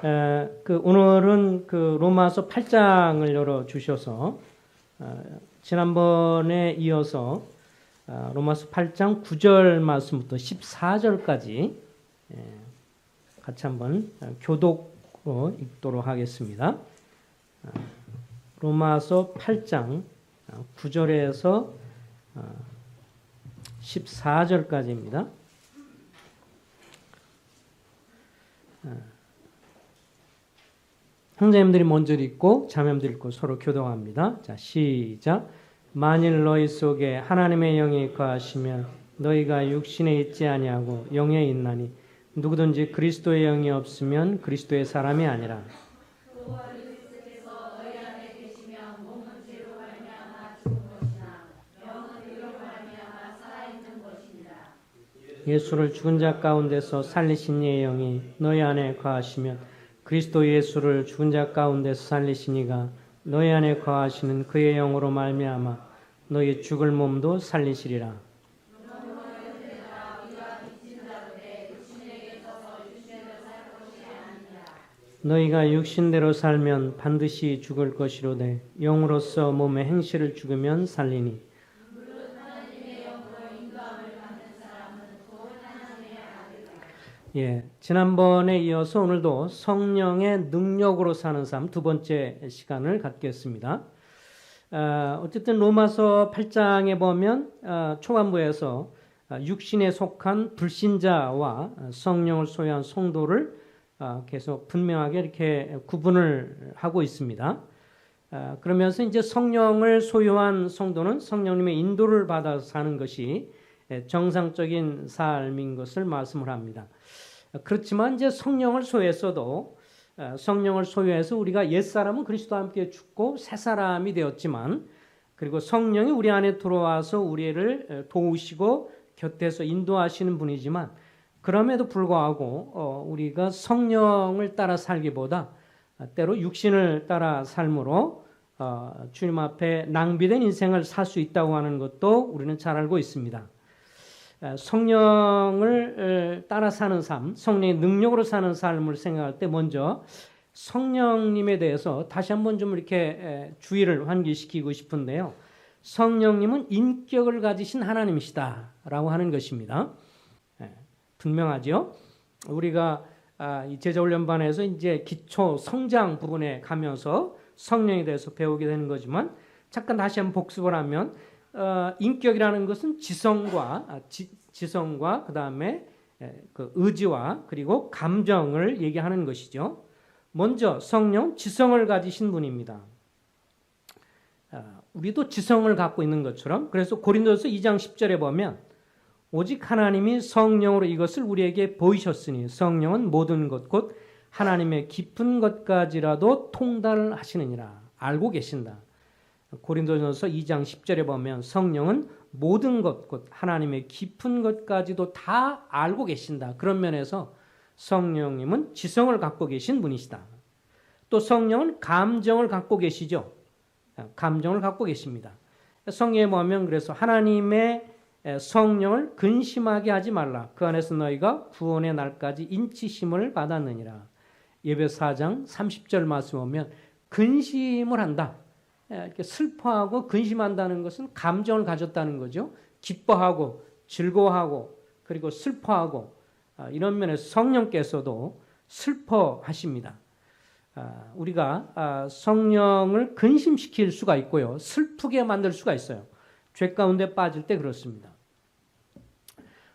오늘은 로마서 8장을 열어 주셔서 지난번에 이어서 로마서 8장 9절 말씀부터 14절까지 같이 한번 교독으로 읽도록 하겠습니다. 로마서 8장 9절에서 14절까지입니다. 형제님들이 먼저 읽고 자매님들이 읽고 서로 교독합니다. 자, 시작. 만일 너희 속에 하나님의 영이 거하시면 너희가 육신에 있지 아니하고 영에 있나니 누구든지 그리스도의 영이 없으면 그리스도의 사람이 아니라. 예수를 죽은 자 가운데서 살리신 이의 영이 너희 안에 거하시면 그리스도 예수를 죽은 자 가운데서 살리신 이가 너희 안에 거하시는 그의 영으로 말미암아 너희 죽을 몸도 살리시리라. 너희가 육신대로 살면 반드시 죽을 것이로되 영으로서 몸의 행실을 죽으면 살리니. 지난번에 이어서 오늘도 성령의 능력으로 사는 삶 두 번째 시간을 갖겠습니다. 어쨌든 로마서 8장에 보면 초반부에서 육신에 속한 불신자와 성령을 소유한 성도를 계속 분명하게 이렇게 구분을 하고 있습니다. 그러면서 이제 성령을 소유한 성도는 성령님의 인도를 받아서 사는 것이 정상적인 삶인 것을 말씀을 합니다. 그렇지만 이제 성령을 소유했어도 성령을 소유해서 우리가 옛사람은 그리스도와 함께 죽고 새 사람이 되었지만 그리고 성령이 우리 안에 들어와서 우리를 도우시고 곁에서 인도하시는 분이지만 그럼에도 불구하고 우리가 성령을 따라 살기보다 때로 육신을 따라 삶으로 주님 앞에 낭비된 인생을 살 수 있다고 하는 것도 우리는 잘 알고 있습니다. 성령을 따라 사는 삶, 성령의 능력으로 사는 삶을 생각할 때 먼저 성령님에 대해서 다시 한번 좀 이렇게 주의를 환기시키고 싶은데요. 성령님은 인격을 가지신 하나님이시다라고 하는 것입니다. 분명하죠. 우리가 이 제자훈련반에서 이제 기초 성장 부분에 가면서 성령에 대해서 배우게 되는 거지만 잠깐 다시 한번 복습을 하면 인격이라는 것은 지성과 그다음에 그 의지와 그리고 감정을 얘기하는 것이죠. 먼저 성령 지성을 가지신 분입니다. 우리도 지성을 갖고 있는 것처럼 그래서 고린도서 2장 10절에 보면 오직 하나님이 성령으로 이것을 우리에게 보이셨으니 성령은 모든 것 곧 하나님의 깊은 것까지라도 통달하시느니라. 알고 계신다. 고린도전서 2장 10절에 보면 성령은 모든 것, 곧 하나님의 깊은 것까지도 다 알고 계신다. 그런 면에서 성령님은 지성을 갖고 계신 분이시다. 또 성령은 감정을 갖고 계시죠. 감정을 갖고 계십니다. 성경에 보면 그래서 하나님의 성령을 근심하게 하지 말라. 그 안에서 너희가 구원의 날까지 인치심을 받았느니라. 예배서 4장 30절 말씀 보면 근심을 한다. 이렇게 슬퍼하고 근심한다는 것은 감정을 가졌다는 거죠. 기뻐하고 즐거워하고 그리고 슬퍼하고 이런 면에서 성령께서도 슬퍼하십니다. 우리가 성령을 근심시킬 수가 있고요. 슬프게 만들 수가 있어요. 죄 가운데 빠질 때 그렇습니다.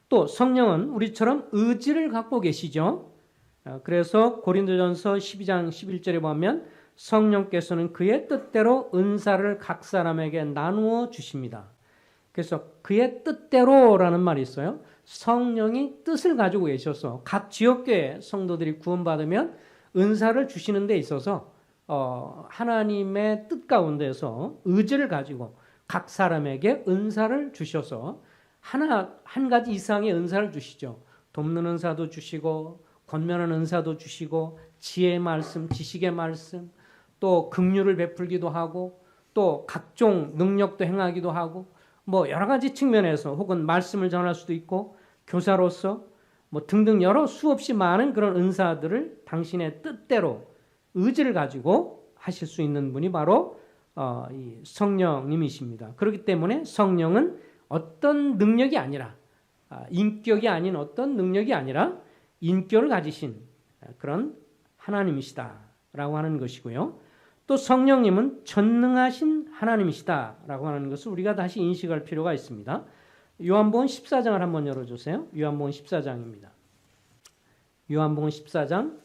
또 성령은 우리처럼 의지를 갖고 계시죠. 그래서 고린도전서 12장 11절에 보면 성령께서는 그의 뜻대로 은사를 각 사람에게 나누어 주십니다. 그래서 그의 뜻대로라는 말이 있어요. 성령이 뜻을 가지고 계셔서 각 지역교회 성도들이 구원받으면 은사를 주시는 데 있어서 하나님의 뜻 가운데서 의지를 가지고 각 사람에게 은사를 주셔서 한 가지 이상의 은사를 주시죠. 돕는 은사도 주시고 권면하는 은사도 주시고 지혜의 말씀, 지식의 말씀, 또 긍휼을 베풀기도 하고 또 각종 능력도 행하기도 하고 뭐 여러 가지 측면에서 혹은 말씀을 전할 수도 있고 교사로서 뭐 등등 여러 수없이 많은 그런 은사들을 당신의 뜻대로 의지를 가지고 하실 수 있는 분이 바로 이 성령님이십니다. 그렇기 때문에 성령은 어떤 능력이 아니라 인격이 아닌 어떤 능력이 아니라 인격을 가지신 그런 하나님이시다라고 하는 것이고요. 또 성령님은 전능하신 하나님이시다라고 하는 것을 우리가 다시 인식할 필요가 있습니다. 요한복음 14장을 한번 열어주세요. 요한복음 14장입니다. 요한복음 14장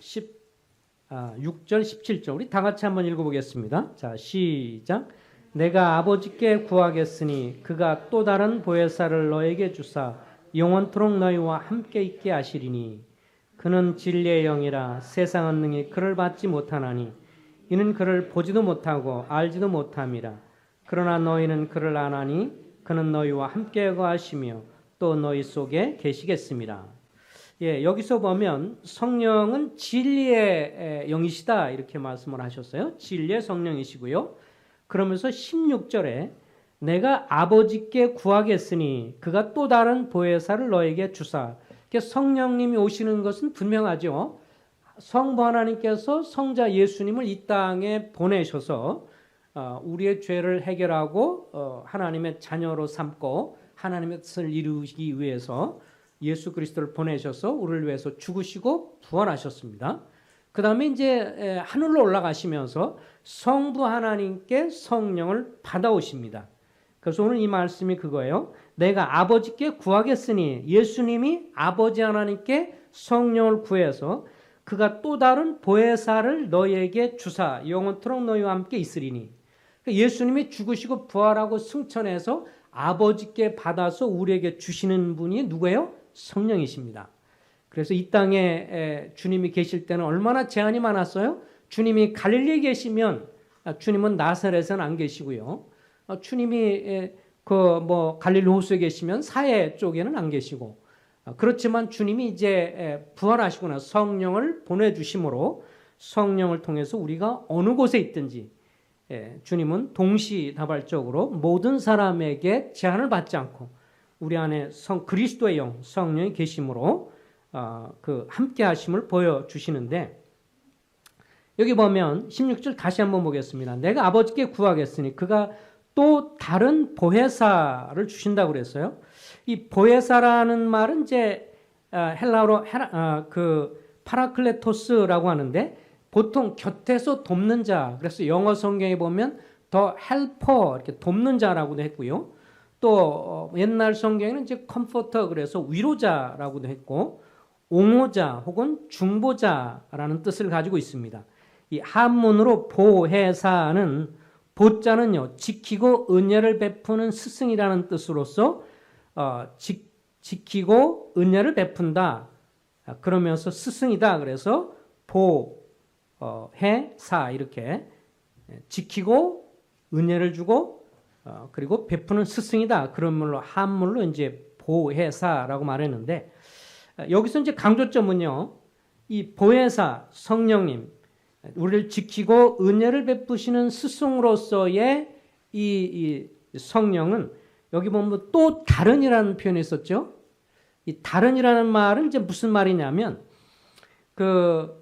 6절 17절 우리 다 같이 한번 읽어보겠습니다. 자, 시작. 내가 아버지께 구하겠으니 그가 또 다른 보혜사를 너에게 주사 영원토록 너희와 함께 있게 하시리니 그는 진리의 영이라 세상은 능히 그를 받지 못하나니 이는 그를 보지도 못하고 알지도 못함이라. 그러나 너희는 그를 아나니 그는 너희와 함께 거하시며 또 너희 속에 계시겠습니다. 예, 여기서 보면 성령은 진리의 영이시다 이렇게 말씀을 하셨어요. 진리의 성령이시고요. 그러면서 16절에 내가 아버지께 구하겠으니 그가 또 다른 보혜사를 너에게 주사. 성령님이 오시는 것은 분명하죠. 성부 하나님께서 성자 예수님을 이 땅에 보내셔서 우리의 죄를 해결하고 하나님의 자녀로 삼고 하나님의 뜻을 이루기 위해서 예수 그리스도를 보내셔서 우리를 위해서 죽으시고 부활하셨습니다. 그 다음에 이제 하늘로 올라가시면서 성부 하나님께 성령을 받아오십니다. 그래서 오늘 이 말씀이 그거예요. 내가 아버지께 구하겠으니 예수님이 아버지 하나님께 성령을 구해서 그가 또 다른 보혜사를 너희에게 주사 영원토록 너희와 함께 있으리니. 예수님이 죽으시고 부활하고 승천해서 아버지께 받아서 우리에게 주시는 분이 누구예요? 성령이십니다. 그래서 이 땅에 주님이 계실 때는 얼마나 제한이 많았어요? 주님이 갈릴리에 계시면 주님은 나사렛에는 안 계시고요. 주님이 갈릴리 호수에 계시면 사해 쪽에는 안 계시고 그렇지만 주님이 이제 부활하시고 나서 성령을 보내주심으로 성령을 통해서 우리가 어느 곳에 있든지 주님은 동시다발적으로 모든 사람에게 제한을 받지 않고 우리 안에 그리스도의 영, 성령이 계심으로 그 함께 하심을 보여주시는데 여기 보면 16절 다시 한번 보겠습니다. 내가 아버지께 구하겠으니 그가 또 다른 보혜사를 주신다고 그랬어요. 이 보혜사라는 말은 이제 헬라어로 그 파라클레토스라고 하는데 보통 곁에서 돕는 자. 그래서 영어 성경에 보면 더 헬퍼 이렇게 돕는 자라고도 했고요. 또 옛날 성경에는 이제 컴포터 그래서 위로자라고도 했고 옹호자 혹은 중보자라는 뜻을 가지고 있습니다. 이 한문으로 보혜사는 보자는요 지키고 은혜를 베푸는 스승이라는 뜻으로서 지키고 은혜를 베푼다. 그러면서 스승이다. 그래서 보혜사 이렇게 지키고 은혜를 주고 그리고 베푸는 스승이다. 그런 말로 한문으로 이제 보혜사라고 말했는데 여기서 이제 강조점은요. 이 보혜사 성령님 우리를 지키고 은혜를 베푸시는 스승으로서의 이 성령은 여기 보면 또 다른이라는 표현이 있었죠. 이 다른이라는 말은 이제 무슨 말이냐면 그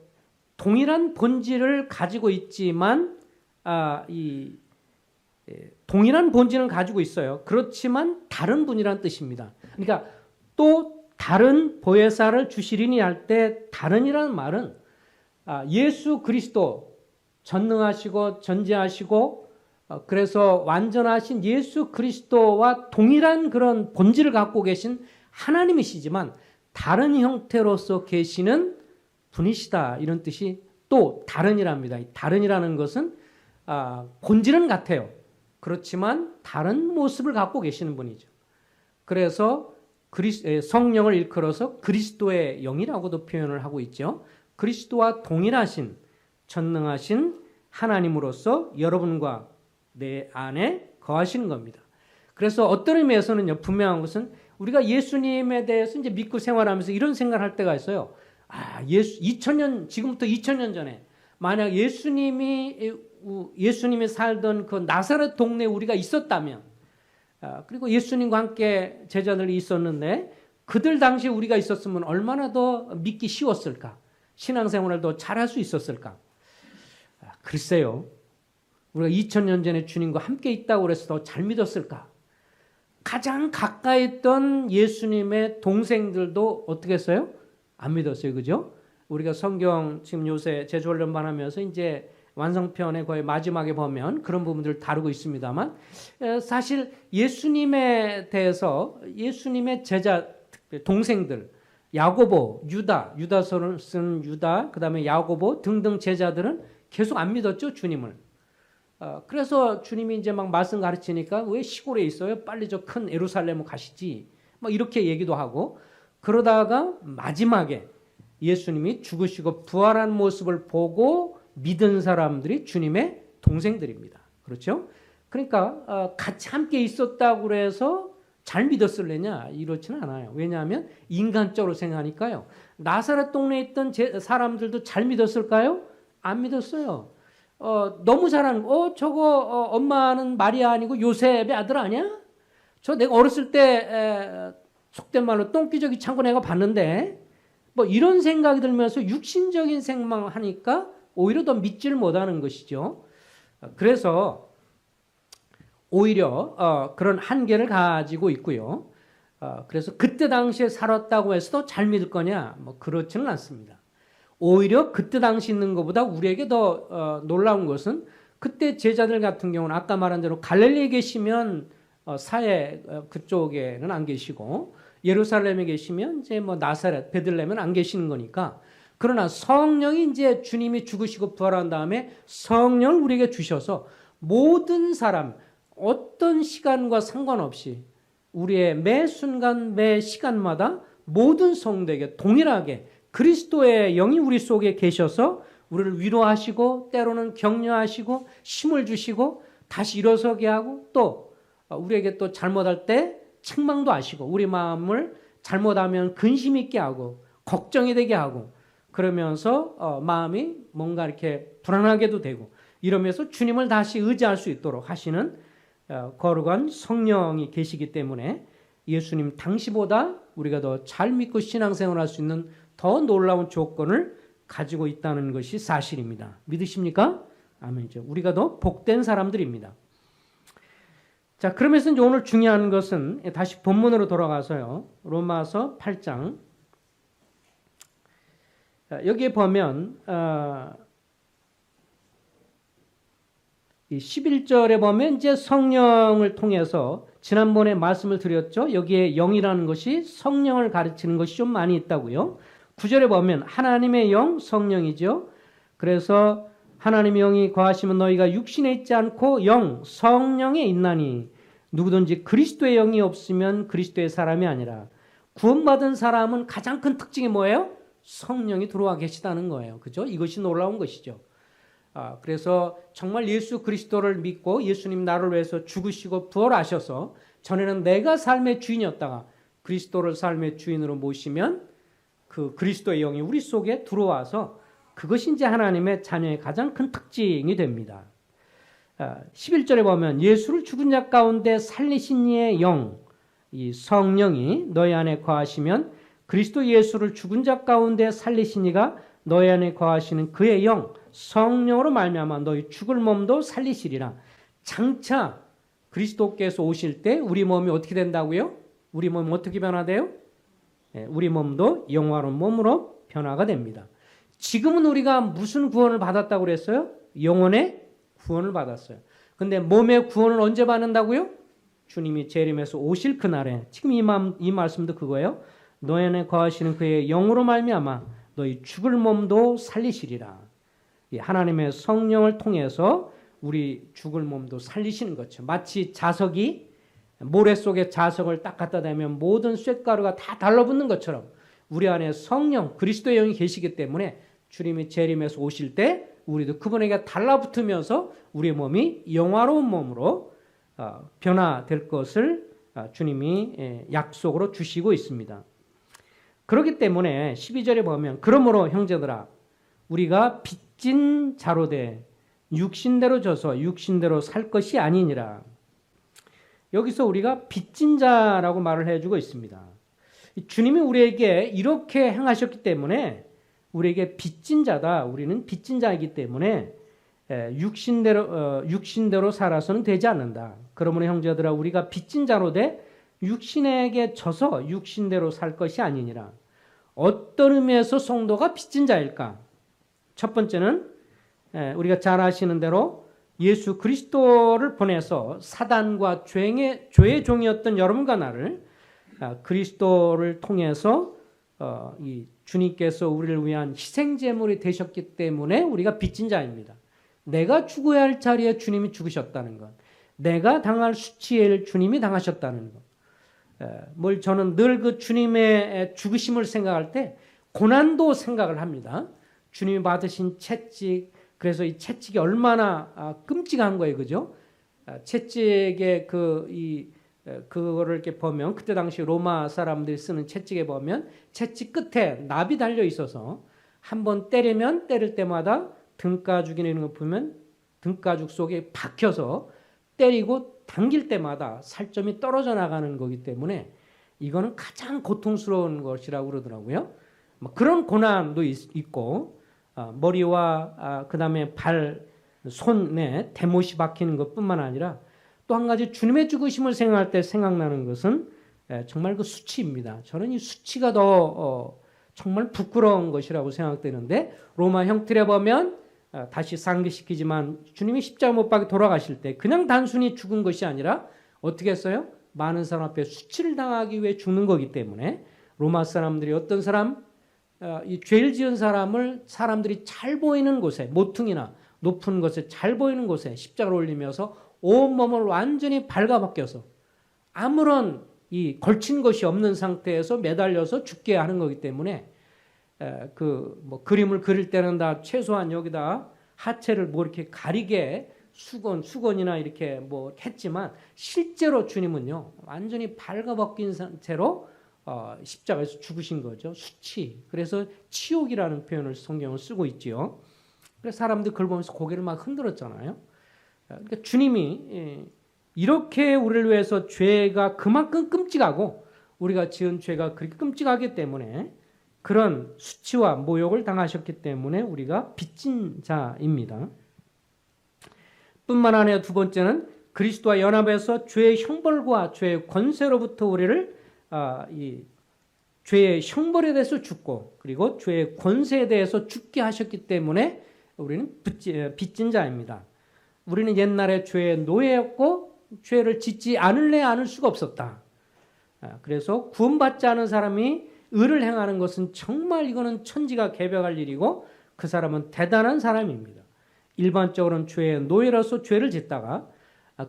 동일한 본질을 가지고 있지만 동일한 본질을 가지고 있어요. 그렇지만 다른 분이라는 뜻입니다. 그러니까 또 다른 보혜사를 주시리니 할 때 다른이라는 말은 예수 그리스도 전능하시고 전지하시고 그래서 완전하신 예수 그리스도와 동일한 그런 본질을 갖고 계신 하나님이시지만 다른 형태로서 계시는 분이시다. 이런 뜻이 또 다른이랍니다. 다른이라는 것은 본질은 같아요. 그렇지만 다른 모습을 갖고 계시는 분이죠. 그래서 성령을 일컬어서 그리스도의 영이라고도 표현을 하고 있죠. 그리스도와 동일하신 전능하신 하나님으로서 여러분과 내 안에 거하시는 겁니다. 그래서 어떤 의미에서는요, 분명한 것은 우리가 예수님에 대해서 이제 믿고 생활하면서 이런 생각을 할 때가 있어요. 지금부터 2000년 전에 만약 예수님이 살던 그 나사렛 동네에 우리가 있었다면, 그리고 예수님과 함께 제자들이 있었는데 그들 당시에 우리가 있었으면 얼마나 더 믿기 쉬웠을까? 신앙생활을 더 잘할 수 있었을까? 글쎄요. 우리가 2000년 전에 주님과 함께 있다고 그래서 더 잘 믿었을까? 가장 가까이 있던 예수님의 동생들도 어떻게 했어요? 안 믿었어요. 그죠? 우리가 성경 지금 요새 제주훈련반 하면서 이제 완성편의 거의 마지막에 보면 그런 부분들을 다루고 있습니다만 사실 예수님에 대해서 예수님의 제자 동생들 야고보, 유다서를 쓴 유다, 그 다음에 야고보 등등 제자들은 계속 안 믿었죠, 주님을. 그래서 주님이 이제 막 말씀 가르치니까 왜 시골에 있어요? 빨리 저 큰 예루살렘으로 가시지. 막 이렇게 얘기도 하고 그러다가 마지막에 예수님이 죽으시고 부활한 모습을 보고 믿은 사람들이 주님의 동생들입니다. 그렇죠? 그러니까 같이 함께 있었다고 해서 잘 믿었을래냐? 이렇지는 않아요. 왜냐하면 인간적으로 생각하니까요. 나사렛 동네에 있던 사람들도 잘 믿었을까요? 안 믿었어요. 너무 잘하는 저거 엄마는 마리아 아니고 요셉의 아들 아니야? 저 내가 어렸을 때 속된 말로 똥기저귀 창고 내가 봤는데 뭐 이런 생각이 들면서 육신적인 생각하니까 오히려 더 믿지를 못하는 것이죠. 그래서 오히려 그런 한계를 가지고 있고요. 그래서 그때 당시에 살았다고 해서 더 잘 믿을 거냐? 뭐 그렇지는 않습니다. 오히려 그때 당시 있는 것보다 우리에게 더 놀라운 것은 그때 제자들 같은 경우는 아까 말한 대로 갈릴리에 계시면 사해 그쪽에는 안 계시고 예루살렘에 계시면 이제 뭐 나사렛, 베들레헴은 안 계시는 거니까 그러나 성령이 이제 주님이 죽으시고 부활한 다음에 성령을 우리에게 주셔서 모든 사람 어떤 시간과 상관없이 우리의 매 순간 매 시간마다 모든 성도에게 동일하게 그리스도의 영이 우리 속에 계셔서 우리를 위로하시고 때로는 격려하시고 힘을 주시고 다시 일어서게 하고 또 우리에게 또 잘못할 때 책망도 하시고 우리 마음을 잘못하면 근심 있게 하고 걱정이 되게 하고 그러면서 마음이 뭔가 이렇게 불안하게도 되고 이러면서 주님을 다시 의지할 수 있도록 하시는 거룩한 성령이 계시기 때문에 예수님 당시보다 우리가 더 잘 믿고 신앙생활할 수 있는 더 놀라운 조건을 가지고 있다는 것이 사실입니다. 믿으십니까? 아멘이죠. 우리가 더 복된 사람들입니다. 자, 그러면서 이제 오늘 중요한 것은 다시 본문으로 돌아가서요. 로마서 8장. 여기에 보면 이 11절에 보면 이제 성령을 통해서 지난번에 말씀을 드렸죠. 여기에 영이라는 것이 성령을 가르치는 것이 좀 많이 있다고요. 9절에 보면 하나님의 영 성령이죠. 그래서 하나님의 영이 거하시면 너희가 육신에 있지 않고 영 성령에 있나니 누구든지 그리스도의 영이 없으면 그리스도의 사람이 아니라 구원받은 사람은 가장 큰 특징이 뭐예요? 성령이 들어와 계시다는 거예요. 그죠? 이것이 놀라운 것이죠. 그래서 정말 예수 그리스도를 믿고 예수님 나를 위해서 죽으시고 부활하셔서 전에는 내가 삶의 주인이었다가 그리스도를 삶의 주인으로 모시면 그 그리스도의 영이 우리 속에 들어와서 그것이 이제 하나님의 자녀의 가장 큰 특징이 됩니다. 11절에 보면 예수를 죽은 자 가운데 살리신 이의 영, 이 성령이 너희 안에 거하시면 그리스도 예수를 죽은 자 가운데 살리신 이가 너희 안에 거하시는 그의 영, 성령으로 말미암아 너희 죽을 몸도 살리시리라. 장차 그리스도께서 오실 때 우리 몸이 어떻게 된다고요? 우리 몸이 어떻게 변화돼요? 우리 몸도 영화로운 몸으로 변화가 됩니다. 지금은 우리가 무슨 구원을 받았다고 그랬어요? 영혼의 구원을 받았어요. 근데 몸의 구원을 언제 받는다고요? 주님이 재림해서 오실 그날에. 지금 이 말씀도 그거예요. 너희 안에 거하시는 그의 영으로 말미암아 너희 죽을 몸도 살리시리라. 하나님의 성령을 통해서 우리 죽을 몸도 살리시는 거죠. 마치 자석이 모래 속에 자석을 딱 갖다 대면 모든 쇳가루가 다 달라붙는 것처럼 우리 안에 성령 그리스도의 영이 계시기 때문에 주님이 재림해서 오실 때 우리도 그분에게 달라붙으면서 우리의 몸이 영화로운 몸으로 변화될 것을 주님이 약속으로 주시고 있습니다. 그렇기 때문에 12절에 보면 그러므로 형제들아 우리가 빚진 자로 돼 육신대로 져서 육신대로 살 것이 아니니라. 여기서 우리가 빚진 자라고 말을 해주고 있습니다. 주님이 우리에게 이렇게 행하셨기 때문에 우리에게 빚진 자다. 우리는 빚진 자이기 때문에 육신대로 살아서는 되지 않는다. 그러므로 형제들아 우리가 빚진 자로 돼 육신에게 져서 육신대로 살 것이 아니니라. 어떤 의미에서 성도가 빚진 자일까? 첫 번째는 우리가 잘 아시는 대로 예수 그리스도를 보내서 사단과 죄의 종이었던 여러분과 나를 그리스도를 통해서 이 주님께서 우리를 위한 희생제물이 되셨기 때문에 우리가 빚진 자입니다. 내가 죽어야 할 자리에 주님이 죽으셨다는 것, 내가 당할 수치를 주님이 당하셨다는 것. 뭘 저는 늘 그 주님의 죽으심을 생각할 때 고난도 생각을 합니다. 주님이 받으신 채찍, 그래서 이 채찍이 얼마나 끔찍한 거예요, 그죠? 채찍의 그거를 이렇게 보면 그때 당시 로마 사람들이 쓰는 채찍에 보면 채찍 끝에 납이 달려 있어서 한번 때리면 때릴 때마다 등가죽이나 이런 거 보면 등가죽 속에 박혀서 때리고 당길 때마다 살점이 떨어져 나가는 거기 때문에 이거는 가장 고통스러운 것이라고 그러더라고요. 그런 고난도 있고 머리와 그다음에 발, 손에 대못이 박히는 것뿐만 아니라 또 한 가지 주님의 죽으심을 생각할 때 생각나는 것은 정말 그 수치입니다. 저는 이 수치가 더 정말 부끄러운 것이라고 생각되는데 로마 형틀에 보면 다시 상기시키지만 주님이 십자가 못 박혀 돌아가실 때 그냥 단순히 죽은 것이 아니라 어떻게 했어요? 많은 사람 앞에 수치를 당하기 위해 죽는 거기 때문에 로마 사람들이 어떤 사람, 이 죄를 지은 사람을 사람들이 잘 보이는 곳에 모퉁이나 높은 곳에 잘 보이는 곳에 십자가를 올리면서 온몸을 완전히 발가벗겨서 아무런 이 걸친 것이 없는 상태에서 매달려서 죽게 하는 거기 때문에 그림을 그릴 때는 다 최소한 여기다 하체를 이렇게 가리게 수건이나 이렇게 했지만 실제로 주님은요 완전히 발가벗긴 상태로 십자가에서 죽으신 거죠. 수치. 그래서 치욕이라는 표현을 성경을 쓰고 있지요. 그래서 사람들이 그걸 보면서 고개를 막 흔들었잖아요. 그러니까 주님이 이렇게 우리를 위해서 죄가 그만큼 끔찍하고 우리가 지은 죄가 그렇게 끔찍하기 때문에 그런 수치와 모욕을 당하셨기 때문에 우리가 빚진 자입니다. 뿐만 아니라 두 번째는 그리스도와 연합해서 죄의 형벌과 죄의 권세로부터 우리를 이 죄의 형벌에 대해서 죽고 그리고 죄의 권세에 대해서 죽게 하셨기 때문에 우리는 빚진 자입니다. 우리는 옛날에 죄의 노예였고 죄를 짓지 않을 수가 없었다. 그래서 구원받지 않은 사람이 의를 행하는 것은 정말 이거는 천지가 개벽할 일이고 그 사람은 대단한 사람입니다. 일반적으로는 죄의 노예로서 죄를 짓다가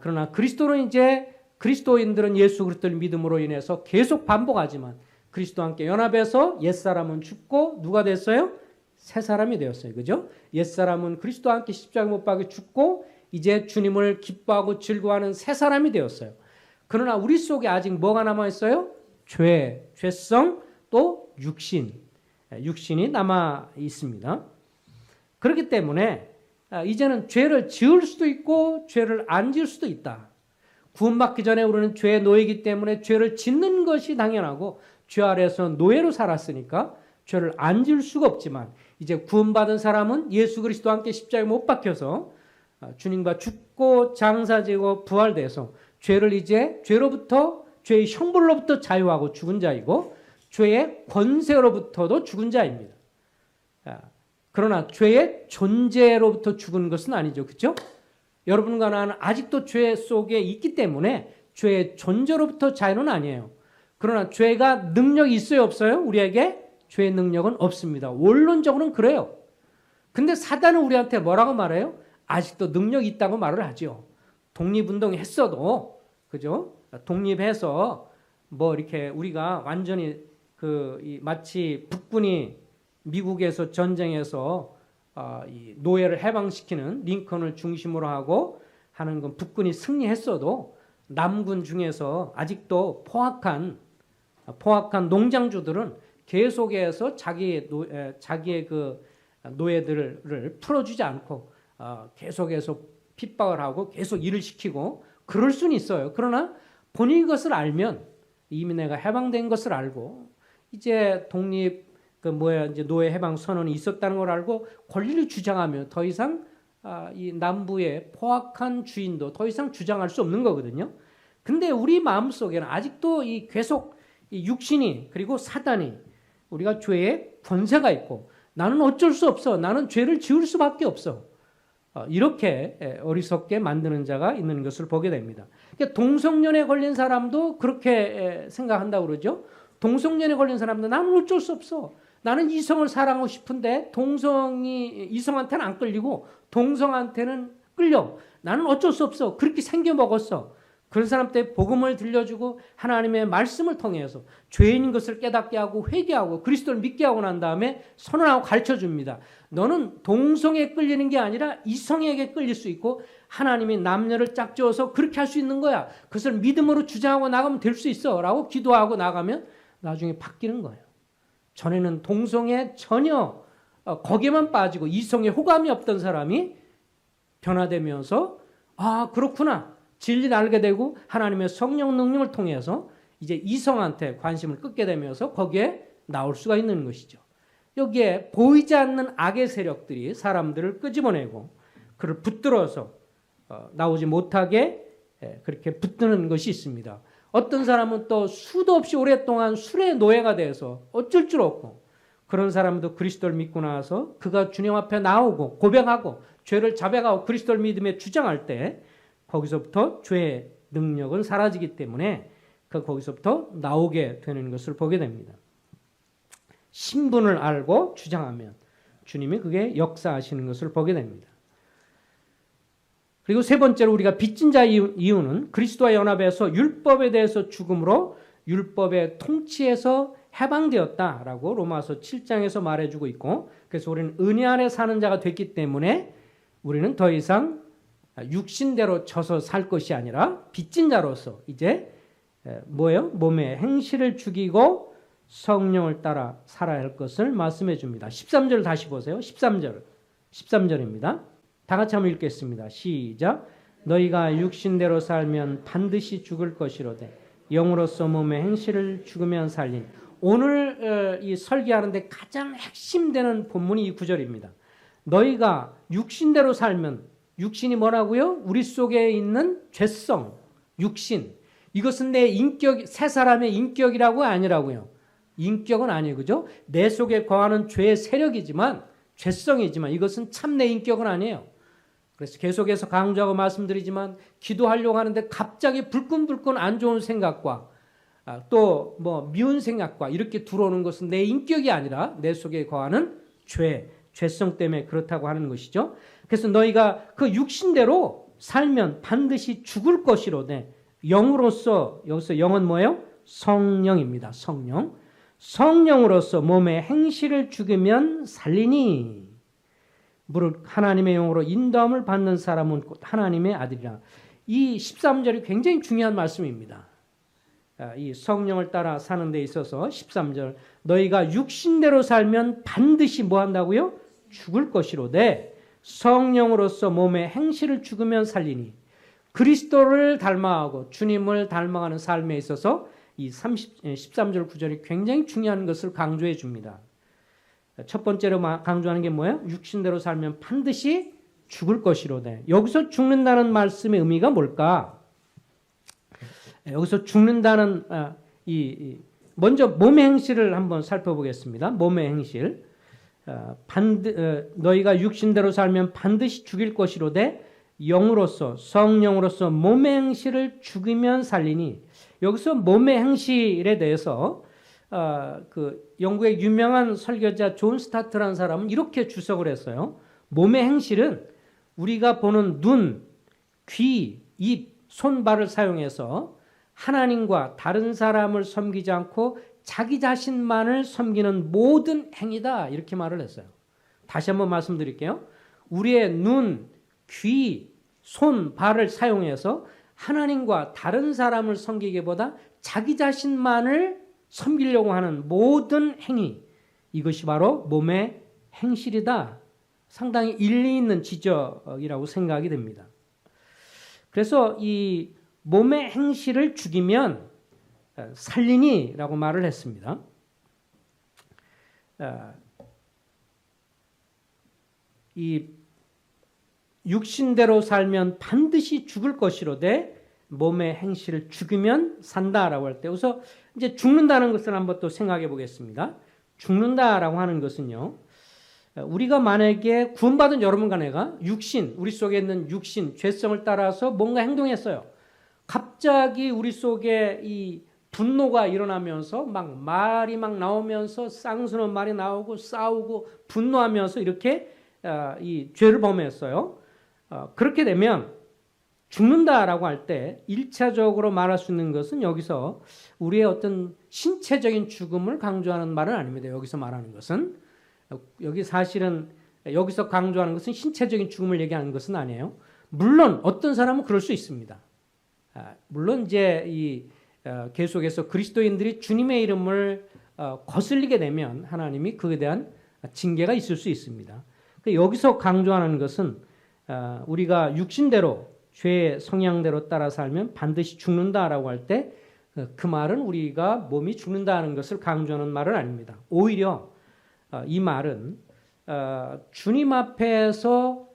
그러나 그리스도인들은 예수 그리스도를 믿음으로 인해서 계속 반복하지만 그리스도와 함께 연합해서 옛사람은 죽고 누가 됐어요? 새 사람이 되었어요. 그죠? 옛사람은 그리스도와 함께 십자가 못 박혀 죽고 이제 주님을 기뻐하고 즐거워하는 새 사람이 되었어요. 그러나 우리 속에 아직 뭐가 남아있어요? 죄성 또 육신이 남아 있습니다. 그렇기 때문에 이제는 죄를 지을 수도 있고 죄를 안 지을 수도 있다. 구원받기 전에 우리는 죄의 노예이기 때문에 죄를 짓는 것이 당연하고 죄 아래에서 노예로 살았으니까 죄를 안 지을 수가 없지만 이제 구원받은 사람은 예수 그리스도와 함께 십자가에 못 박혀서 주님과 죽고 장사지고 부활돼서 죄의 형벌로부터 자유하고 죽은 자이고 죄의 권세로부터도 죽은 자입니다. 그러나 죄의 존재로부터 죽은 것은 아니죠. 그렇죠? 여러분과 나는 아직도 죄 속에 있기 때문에 죄의 존재로부터 자유는 아니에요. 그러나 죄가 능력이 있어요? 없어요? 우리에게 죄의 능력은 없습니다. 원론적으로는 그래요. 근데 사단은 우리한테 뭐라고 말해요? 아직도 능력이 있다고 말을 하죠. 독립운동 했어도, 그죠? 독립해서 이렇게 우리가 완전히 마치 북군이 미국에서 전쟁에서 이 노예를 해방시키는 링컨을 중심으로 하고 하는 건 북군이 승리했어도 남군 중에서 아직도 포악한 농장주들은 계속해서 자기의 그 노예들을 풀어주지 않고 계속해서 핍박을 하고 계속 일을 시키고 그럴 수는 있어요. 그러나 본인이 그것을 알면 이미 내가 해방된 것을 알고 이제 독립 이제 노예 해방 선언이 있었다는 걸 알고 권리를 주장하며 더 이상 이 남부의 포악한 주인도 더 이상 주장할 수 없는 거거든요. 근데 우리 마음속에는 아직도 계속 이 육신이 그리고 사단이 우리가 죄의 권세가 있고 나는 어쩔 수 없어. 나는 죄를 지을 수밖에 없어. 이렇게 어리석게 만드는 자가 있는 것을 보게 됩니다. 그러니까 동성연애 걸린 사람도 그렇게 생각한다고 그러죠. 동성연애 걸린 사람도 나는 어쩔 수 없어. 나는 이성을 사랑하고 싶은데 이성한테는 안 끌리고 동성한테는 끌려. 나는 어쩔 수 없어. 그렇게 생겨 먹었어. 그런 사람한테 복음을 들려주고 하나님의 말씀을 통해서 죄인인 것을 깨닫게 하고 회개하고 그리스도를 믿게 하고 난 다음에 선언하고 가르쳐줍니다. 너는 동성에 끌리는 게 아니라 이성에게 끌릴 수 있고 하나님이 남녀를 짝지어서 그렇게 할 수 있는 거야. 그것을 믿음으로 주장하고 나가면 될 수 있어 라고 기도하고 나가면 나중에 바뀌는 거예요. 전에는 동성에 전혀 거기에만 빠지고 이성에 호감이 없던 사람이 변화되면서 그렇구나. 진리를 알게 되고 하나님의 성령 능력을 통해서 이제 이성한테 관심을 끊게 되면서 거기에 나올 수가 있는 것이죠. 여기에 보이지 않는 악의 세력들이 사람들을 끄집어내고 그를 붙들어서 나오지 못하게 그렇게 붙드는 것이 있습니다. 어떤 사람은 또 수도 없이 오랫동안 술의 노예가 돼서 어쩔 줄 없고 그런 사람도 그리스도를 믿고 나서 그가 주님 앞에 나오고 고백하고 죄를 자백하고 그리스도를 믿음에 주장할 때 거기서부터 죄의 능력은 사라지기 때문에 거기서부터 나오게 되는 것을 보게 됩니다. 신분을 알고 주장하면 주님이 그게 역사하시는 것을 보게 됩니다. 그리고 세 번째로 우리가 빚진 자 이유는 그리스도와 연합해서 율법에 대해서 죽음으로 율법의 통치에서 해방되었다라고 로마서 7장에서 말해주고 있고 그래서 우리는 은혜 안에 사는 자가 됐기 때문에 우리는 더 이상 육신대로 져서 살 것이 아니라 빚진 자로서 이제 몸의 행실을 죽이고 성령을 따라 살아야 할 것을 말씀해 줍니다. 13절 다시 보세요. 13절입니다. 다 같이 한번 읽겠습니다. 시작. 너희가 육신대로 살면 반드시 죽을 것이로되 영으로서 몸의 행실을 죽으면 살린. 오늘 이 설계하는데 가장 핵심되는 본문이 이 구절입니다. 너희가 육신대로 살면 육신이 뭐라고요? 우리 속에 있는 죄성, 육신. 이것은 내 인격, 새 사람의 인격이라고 아니라고요. 인격은 아니에요. 그죠? 내 속에 거하는 죄의 세력이지만, 죄성이지만 이것은 참 내 인격은 아니에요. 그래서 계속해서 강조하고 말씀드리지만 기도하려고 하는데 갑자기 불끈불끈 안 좋은 생각과 또 미운 생각과 이렇게 들어오는 것은 내 인격이 아니라 내 속에 거하는 죄성 때문에 그렇다고 하는 것이죠. 그래서 너희가 그 육신대로 살면 반드시 죽을 것이로되 영으로서 여기서 영은 뭐예요? 성령입니다. 성령. 성령으로서 몸의 행실을 죽이면 살리니 무릇 하나님의 영으로 인도함을 받는 사람은 곧 하나님의 아들이라. 이 13절이 굉장히 중요한 말씀입니다. 이 성령을 따라 사는 데 있어서 13절 너희가 육신대로 살면 반드시 뭐 한다고요? 죽을 것이로되 성령으로서 몸의 행실을 죽으면 살리니. 그리스도를 닮아가고 주님을 닮아가는 삶에 있어서 이 13절 9절이 굉장히 중요한 것을 강조해 줍니다. 첫 번째로 강조하는 게 뭐예요? 육신대로 살면 반드시 죽을 것이로되. 여기서 죽는다는 말씀의 의미가 뭘까? 여기서 죽는다는 먼저 몸의 행실을 한번 살펴보겠습니다. 몸의 행실. 너희가 육신대로 살면 반드시 죽일 것이로되 영으로서 성령으로서 몸의 행실을 죽이면 살리니. 여기서 몸의 행실에 대해서 영국의 유명한 설교자 존 스타트라는 사람은 이렇게 주석을 했어요. 몸의 행실은 우리가 보는 눈, 귀, 입, 손, 발을 사용해서 하나님과 다른 사람을 섬기지 않고 자기 자신만을 섬기는 모든 행위다. 이렇게 말을 했어요. 다시 한번 말씀드릴게요. 우리의 눈, 귀, 손, 발을 사용해서 하나님과 다른 사람을 섬기기보다 자기 자신만을 섬기려고 하는 모든 행위, 이것이 바로 몸의 행실이다. 상당히 일리 있는 지적이라고 생각이 됩니다. 그래서 이 몸의 행실을 죽이면 살리니라고 말을 했습니다. 이 육신대로 살면 반드시 죽을 것이로되 몸의 행실을 죽이면 산다라고 할 때, 우선 이제 죽는다는 것을 한번 또 생각해 보겠습니다. 죽는다라고 하는 것은요, 우리가 만약에 구원받은 여러분과 내가 육신, 우리 속에 있는 육신, 죄성을 따라서 뭔가 행동했어요. 갑자기 우리 속에 이 분노가 일어나면서 막 말이 막 나오면서 쌍스러운 말이 나오고 싸우고 분노하면서 이렇게 이 죄를 범했어요. 그렇게 되면 죽는다라고 할 때 1차적으로 말할 수 있는 것은 여기서 우리의 어떤 신체적인 죽음을 강조하는 말은 아닙니다. 여기서 말하는 것은 여기 사실은 여기서 강조하는 것은 신체적인 죽음을 얘기하는 것은 아니에요. 물론 어떤 사람은 그럴 수 있습니다. 물론 이제 이 계속해서 그리스도인들이 주님의 이름을 거슬리게 되면 하나님이 그에 대한 징계가 있을 수 있습니다. 여기서 강조하는 것은 우리가 육신대로 죄의 성향대로 따라 살면 반드시 죽는다라고 할 때 그 말은 우리가 몸이 죽는다는 것을 강조하는 말은 아닙니다. 오히려 이 말은 주님 앞에서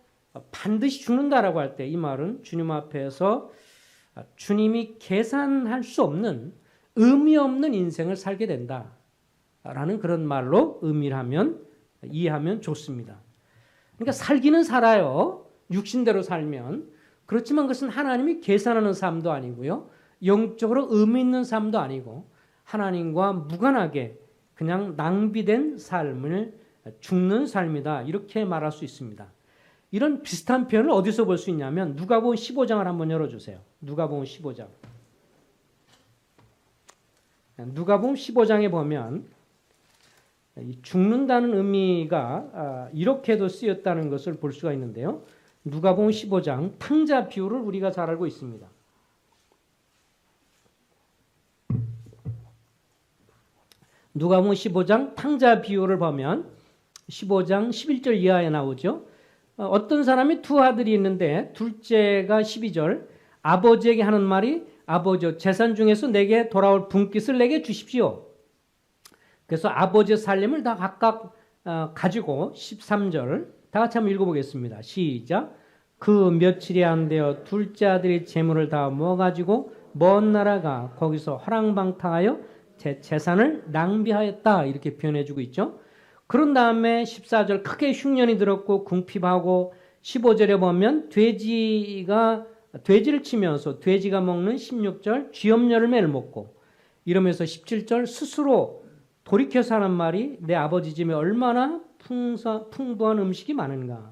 반드시 죽는다라고 할 때 이 말은 주님 앞에서 주님이 계산할 수 없는 의미 없는 인생을 살게 된다라는 그런 말로 이해하면 좋습니다. 그러니까 살기는 살아요. 육신대로 살면. 그렇지만 그것은 하나님이 계산하는 삶도 아니고요. 영적으로 의미 있는 삶도 아니고 하나님과 무관하게 그냥 낭비된 삶을 죽는 삶이다. 이렇게 말할 수 있습니다. 이런 비슷한 표현을 어디서 볼 수 있냐면 누가복음 15장을 한번 열어주세요. 누가복음 15장. 누가복음 15장에 보면 죽는다는 의미가 이렇게도 쓰였다는 것을 볼 수가 있는데요. 누가복음 15장 탕자 비유를 우리가 잘 알고 있습니다. 누가복음 15장 탕자 비유를 보면 15장 11절 이하에 나오죠. 어떤 사람이 두 아들이 있는데 둘째가 12절 아버지에게 하는 말이 아버지 재산 중에서 내게 돌아올 분깃을 내게 주십시오. 그래서 아버지의 살림을 다 각각 가지고 13절 다 같이 한번 읽어보겠습니다. 시작. 그 며칠이 안 되어 둘째 아들이 재물을 다 모아가지고 먼 나라가 거기서 허랑방탕하여 제 재산을 낭비하였다 이렇게 표현해주고 있죠. 그런 다음에 14절 크게 흉년이 들었고 궁핍하고 15절에 보면 돼지를 치면서 돼지가 먹는 16절 쥐염열매를 먹고 이러면서 17절 스스로 돌이켜서 하는 말이 내 아버지 집에 얼마나 풍부한 음식이 많은가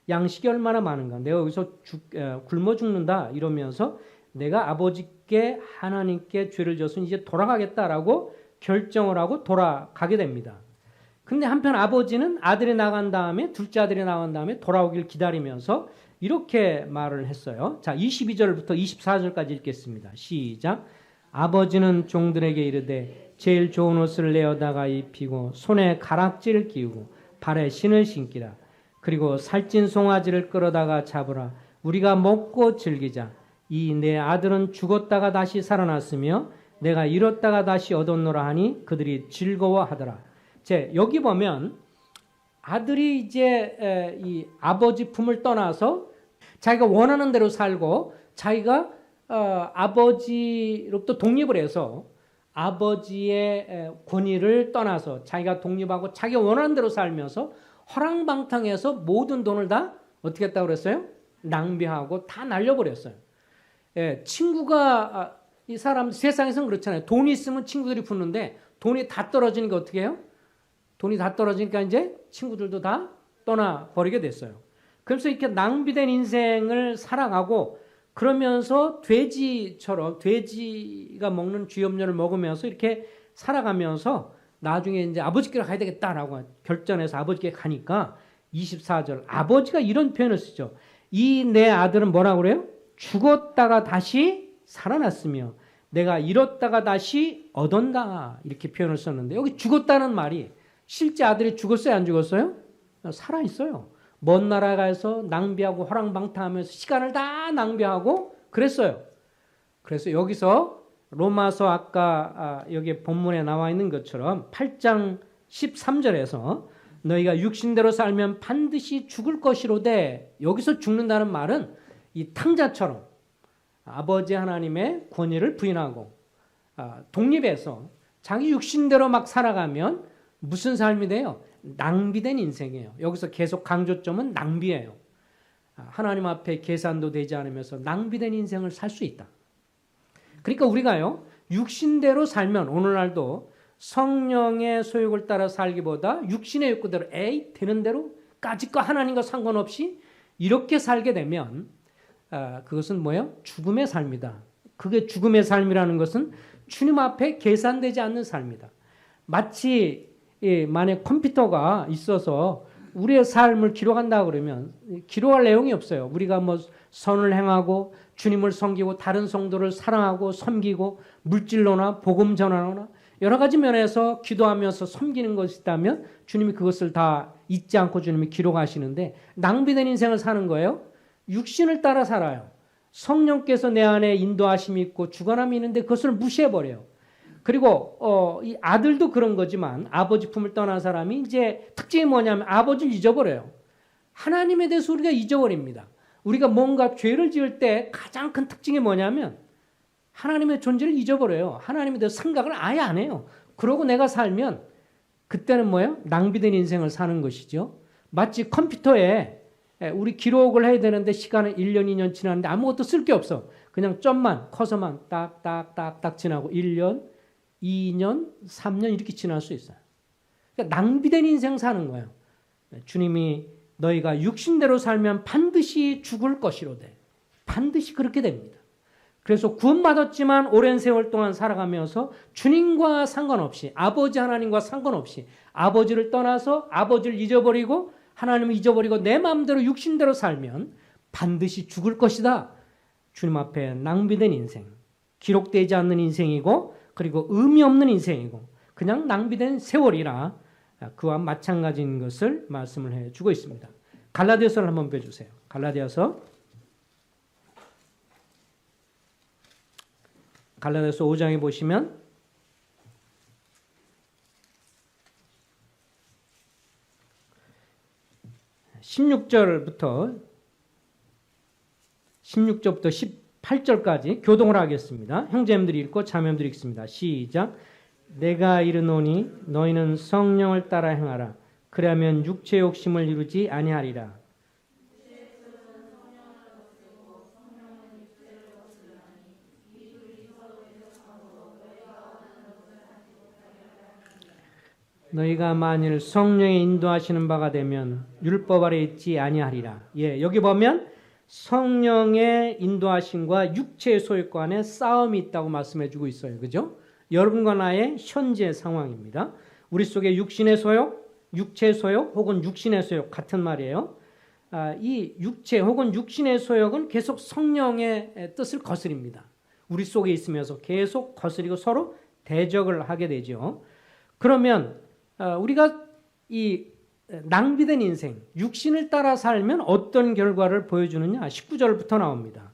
양식이 얼마나 많은가 내가 여기서 굶어 죽는다 이러면서 내가 아버지께 하나님께 죄를 져서 이제 돌아가겠다라고 결정을 하고 돌아가게 됩니다. 근데 한편 아버지는 아들이 나간 다음에 둘째 아들이 나간 다음에 돌아오길 기다리면서 이렇게 말을 했어요. 자, 22절부터 24절까지 읽겠습니다. 시작. 아버지는 종들에게 이르되 제일 좋은 옷을 내어다가 입히고 손에 가락지를 끼우고 발에 신을 신기라. 그리고 살찐 송아지를 끌어다가 잡으라. 우리가 먹고 즐기자. 이 내 아들은 죽었다가 다시 살아났으며 내가 잃었다가 다시 얻었노라 하니 그들이 즐거워하더라. 여기 보면 아들이 이제 이 아버지 품을 떠나서 자기가 원하는 대로 살고 자기가 아버지로부터 독립을 해서 아버지의 권위를 떠나서 자기가 독립하고 자기가 원하는 대로 살면서 허랑방탕해서 모든 돈을 다 어떻게 했다고 그랬어요? 낭비하고 다 날려버렸어요. 친구가 이 사람 세상에서는 그렇잖아요. 돈이 있으면 친구들이 붙는데 돈이 다 떨어지니까 어떻게 해요? 돈이 다 떨어지니까 이제 친구들도 다 떠나버리게 됐어요. 그래서 이렇게 낭비된 인생을 살아가고 그러면서 돼지처럼 돼지가 먹는 쥐염려를 먹으면서 이렇게 살아가면서 나중에 이제 아버지께로 가야 되겠다라고 결정해서 아버지께 가니까 24절 아버지가 이런 표현을 쓰죠. 이 내 아들은 뭐라고 그래요? 죽었다가 다시 살아났으며 내가 잃었다가 다시 얻었다 이렇게 표현을 썼는데 여기 죽었다는 말이 실제 아들이 죽었어요? 안 죽었어요? 살아있어요. 먼 나라 가서 낭비하고 허랑방탕하면서 시간을 다 낭비하고 그랬어요. 그래서 여기서 로마서 아까 여기 본문에 나와 있는 것처럼 8장 13절에서 너희가 육신대로 살면 반드시 죽을 것이로되, 여기서 죽는다는 말은 이 탕자처럼 아버지 하나님의 권위를 부인하고 독립해서 자기 육신대로 막 살아가면 무슨 삶이 돼요? 낭비된 인생이에요. 여기서 계속 강조점은 낭비예요. 하나님 앞에 계산도 되지 않으면서 낭비된 인생을 살 수 있다. 그러니까 우리가요, 육신대로 살면 오늘날도 성령의 소욕을 따라 살기보다 육신의 욕구대로 되는 대로 까짓거 하나님과 상관없이 이렇게 살게 되면 그것은 뭐예요? 죽음의 삶이다. 그게 죽음의 삶이라는 것은 주님 앞에 계산되지 않는 삶이다. 마치 만약 컴퓨터가 있어서 우리의 삶을 기록한다 그러면 기록할 내용이 없어요. 우리가 뭐 선을 행하고 주님을 섬기고 다른 성도를 사랑하고 섬기고 물질로나 복음 전하거나 여러 가지 면에서 기도하면서 섬기는 것이 있다면 주님이 그것을 다 잊지 않고 주님이 기록하시는데, 낭비된 인생을 사는 거예요. 육신을 따라 살아요. 성령께서 내 안에 인도하심이 있고 주관함이 있는데 그것을 무시해버려요. 그리고 이 아들도 그런 거지만 아버지 품을 떠난 사람이 이제 특징이 뭐냐면 아버지를 잊어버려요. 하나님에 대해서 우리가 잊어버립니다. 우리가 뭔가 죄를 지을 때 가장 큰 특징이 뭐냐면 하나님의 존재를 잊어버려요. 하나님에 대해서 생각을 아예 안 해요. 그러고 내가 살면 그때는 뭐예요? 낭비된 인생을 사는 것이죠. 마치 컴퓨터에 우리 기록을 해야 되는데 시간은 1년, 2년 지났는데 아무것도 쓸 게 없어. 그냥 점만, 커서만 딱딱딱딱 지나고 1년, 2년, 3년 이렇게 지날 수 있어요. 그러니까 낭비된 인생 사는 거예요. 주님이 너희가 육신대로 살면 반드시 죽을 것이로되, 반드시 그렇게 됩니다. 그래서 구원받았지만 오랜 세월 동안 살아가면서 주님과 상관없이, 아버지 하나님과 상관없이 아버지를 떠나서 아버지를 잊어버리고 하나님을 잊어버리고 내 마음대로 육신대로 살면 반드시 죽을 것이다. 주님 앞에 낭비된 인생, 기록되지 않는 인생이고 그리고 의미 없는 인생이고 그냥 낭비된 세월이라 그와 마찬가지인 것을 말씀을 해주고 있습니다. 갈라디아서를 한번 빼주세요. 갈라디아서 5장에 보시면 16절부터 18절까지 교동을 하겠습니다. 형제님들이 읽고 자매님들이 읽습니다. 시작. 내가 이르노니 너희는 성령을 따라 행하라. 그러면 육체 욕심을 이루지 아니하리라. 너희가 만일 성령의 인도하시는 바가 되면 율법 아래 있지 아니하리라. 여기 보면 성령의 인도하심과 육체의 소욕 간에 싸움이 있다고 말씀해 주고 있어요. 그죠? 여러분과 나의 현재 상황입니다. 우리 속에 육신의 소욕, 육체의 소욕 혹은 육신의 소욕 같은 말이에요. 이 육체 혹은 육신의 소욕은 계속 성령의 뜻을 거스립니다. 우리 속에 있으면서 계속 거스리고 서로 대적을 하게 되죠. 그러면 우리가 이 낭비된 인생, 육신을 따라 살면 어떤 결과를 보여주느냐? 19절부터 나옵니다.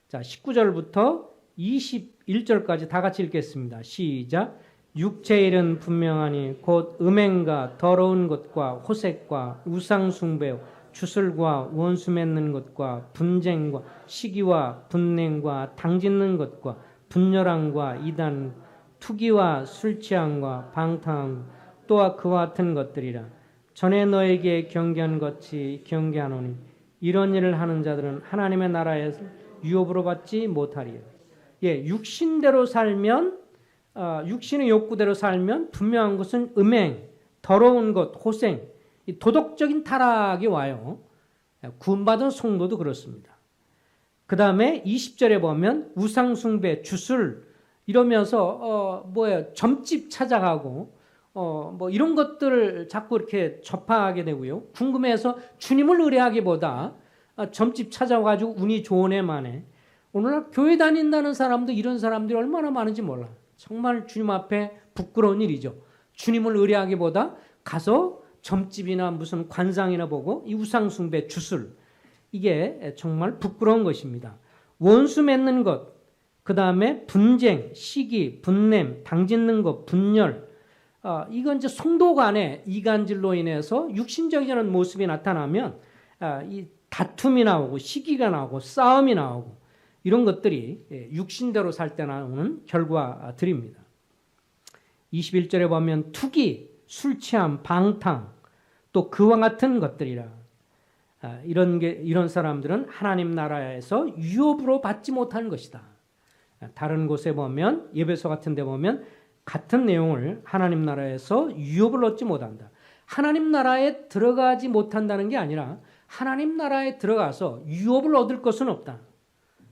자, 19절부터 21절까지 다 같이 읽겠습니다. 시작. 육체의 일은 분명하니 곧 음행과 더러운 것과 호색과 우상숭배, 주술과 원수 맺는 것과 분쟁과 시기와 분냉과 당짓는 것과 분열함과 이단, 투기와 술취함과 방탕함, 또한 그와 같은 것들이라. 전에 너에게 경계한 것이 경계하노니 이런 일을 하는 자들은 하나님의 나라에서 유업으로 받지 못하리라. 육신대로 살면 육신의 욕구대로 살면 분명한 것은 음행, 더러운 것, 호생, 이 도덕적인 타락이 와요. 구원받은 성도도 그렇습니다. 그 다음에 20절에 보면 우상숭배, 주술 이러면서 점집 찾아가고 이런 것들을 자꾸 이렇게 접하게 되고요. 궁금해서 주님을 의뢰하기보다 점집 찾아가지고 운이 좋은 애만에 오늘날 교회 다닌다는 사람도 이런 사람들이 얼마나 많은지 몰라. 정말 주님 앞에 부끄러운 일이죠. 주님을 의뢰하기보다 가서 점집이나 무슨 관상이나 보고 이 우상숭배, 주술 이게 정말 부끄러운 것입니다. 원수 맺는 것, 그 다음에 분쟁, 시기, 분냄, 당짓는 것, 분열 이건 이제 성도 간의 이간질로 인해서 육신적인 모습이 나타나면 이 다툼이 나오고 시기가 나오고 싸움이 나오고 이런 것들이 육신대로 살 때 나오는 결과들입니다. 21절에 보면 투기, 술 취함, 방탕 또 그와 같은 것들이라. 이런 사람들은 하나님 나라에서 유업으로 받지 못하는 것이다. 다른 곳에 보면 예배소 같은 데 보면 같은 내용을 하나님 나라에서 유업을 얻지 못한다. 하나님 나라에 들어가지 못한다는 게 아니라 하나님 나라에 들어가서 유업을 얻을 것은 없다.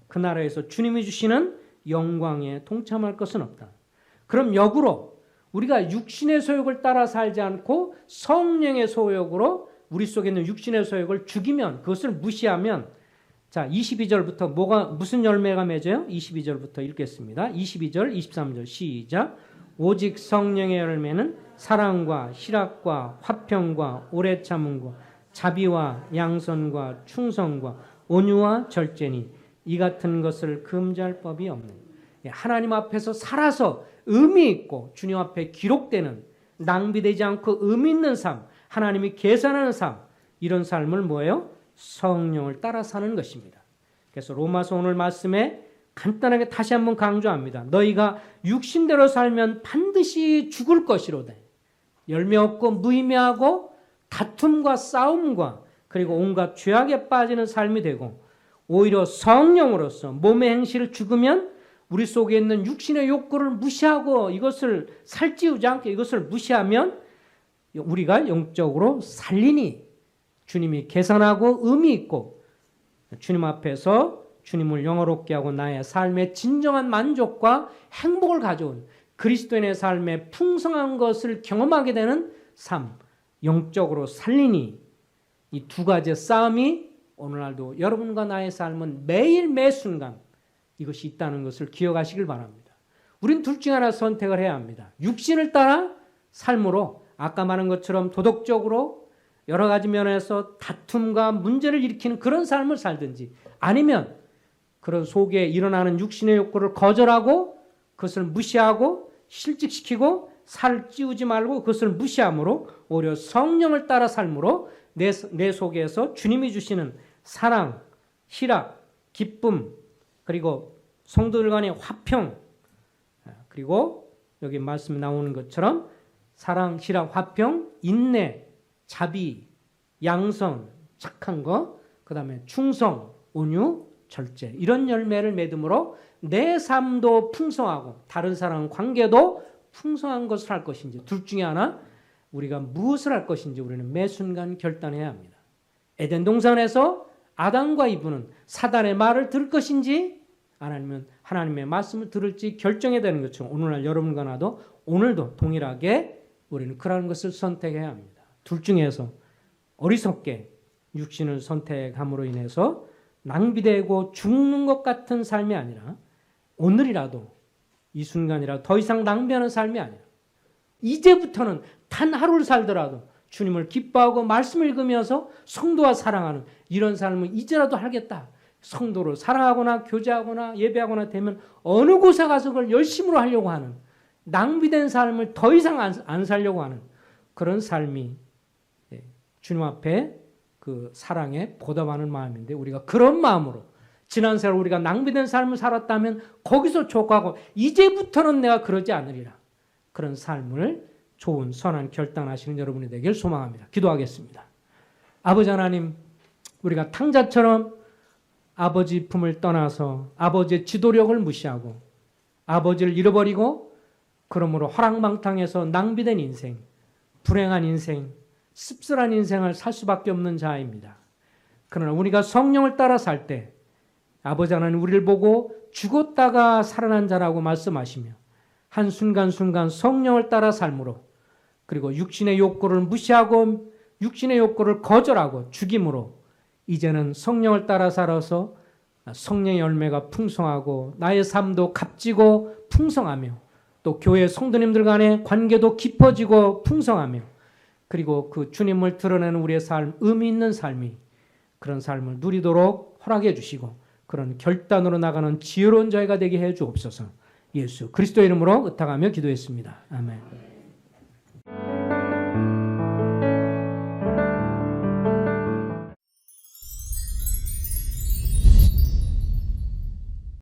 그 나라에서 주님이 주시는 영광에 동참할 것은 없다. 그럼 역으로 우리가 육신의 소욕을 따라 살지 않고 성령의 소욕으로 우리 속에 있는 육신의 소욕을 죽이면, 그것을 무시하면, 자, 22절부터 무슨 열매가 맺어요? 22절부터 읽겠습니다. 22절, 23절 시작. 오직 성령의 열매는 사랑과 희락과 화평과 오래 참음과 자비와 양선과 충성과 온유와 절제니 이 같은 것을 금지할 법이 없는. 하나님 앞에서 살아서 의미 있고 주님 앞에 기록되는, 낭비되지 않고 의미 있는 삶, 하나님이 계산하는 삶, 이런 삶을 뭐예요? 성령을 따라 사는 것입니다. 그래서 로마서 오늘 말씀에 간단하게 다시 한번 강조합니다. 너희가 육신대로 살면 반드시 죽을 것이로되 열매 없고 무의미하고 다툼과 싸움과 그리고 온갖 죄악에 빠지는 삶이 되고, 오히려 성령으로서 몸의 행실을 죽으면 우리 속에 있는 육신의 욕구를 무시하고 이것을 살찌우지 않게 이것을 무시하면 우리가 영적으로 살리니 주님이 계산하고 의미 있고 주님 앞에서 주님을 영화롭게 하고 나의 삶의 진정한 만족과 행복을 가져온 그리스도인의 삶의 풍성한 것을 경험하게 되는 삶, 영적으로 살리니, 이 두 가지의 싸움이 오늘날도 여러분과 나의 삶은 매일 매 순간 이것이 있다는 것을 기억하시길 바랍니다. 우린 둘 중 하나 선택을 해야 합니다. 육신을 따라 삶으로 아까 말한 것처럼 도덕적으로 여러 가지 면에서 다툼과 문제를 일으키는 그런 삶을 살든지, 아니면 그런 속에 일어나는 육신의 욕구를 거절하고 그것을 무시하고 실직시키고 살을 찌우지 말고 그것을 무시함으로 오히려 성령을 따라 삶으로 내 속에서 주님이 주시는 사랑, 희락, 기쁨, 그리고 성도들 간의 화평, 그리고 여기 말씀에 나오는 것처럼 사랑, 희락, 화평, 인내, 자비, 양선, 착한 것, 그 다음에 충성, 온유, 절제, 이런 열매를 맺음으로 내 삶도 풍성하고 다른 사람 관계도 풍성한 것을 할 것인지, 둘 중에 하나 우리가 무엇을 할 것인지 우리는 매 순간 결단해야 합니다. 에덴 동산에서 아담과 이브는 사단의 말을 들을 것인지 아니면 하나님의 말씀을 들을지 결정해야 되는 것처럼 오늘날 여러분과 나도 오늘도 동일하게 우리는 그러한 것을 선택해야 합니다. 둘 중에서 어리석게 육신을 선택함으로 인해서 낭비되고 죽는 것 같은 삶이 아니라 오늘이라도 이 순간이라도 더 이상 낭비하는 삶이 아니라 이제부터는 단 하루를 살더라도 주님을 기뻐하고 말씀을 읽으면서 성도와 사랑하는 이런 삶을 이제라도 하겠다. 성도를 사랑하거나 교제하거나 예배하거나 되면 어느 곳에 가서 그걸 열심으로 하려고 하는, 낭비된 삶을 더 이상 안 살려고 하는 그런 삶이 주님 앞에 그 사랑에 보답하는 마음인데, 우리가 그런 마음으로 지난 세월 우리가 낭비된 삶을 살았다면 거기서 족하고 이제부터는 내가 그러지 않으리라. 그런 삶을 좋은 선한 결단하시는 여러분이 되길 소망합니다. 기도하겠습니다. 아버지 하나님, 우리가 탕자처럼 아버지 품을 떠나서 아버지의 지도력을 무시하고 아버지를 잃어버리고 그러므로 허랑방탕해서 낭비된 인생, 불행한 인생, 씁쓸한 인생을 살 수밖에 없는 자입니다. 그러나 우리가 성령을 따라 살 때 아버지 하나님 우리를 보고 죽었다가 살아난 자라고 말씀하시며 한순간순간 성령을 따라 삶으로, 그리고 육신의 욕구를 무시하고 육신의 욕구를 거절하고 죽임으로 이제는 성령을 따라 살아서 성령의 열매가 풍성하고 나의 삶도 값지고 풍성하며 또 교회 성도님들 간의 관계도 깊어지고 풍성하며, 그리고 그 주님을 드러내는 우리의 삶, 의미 있는 삶이 그런 삶을 누리도록 허락해 주시고 그런 결단으로 나가는 지혜로운 자가 되게 해 주옵소서. 예수 그리스도의 이름으로 의탁하며 기도했습니다. 아멘.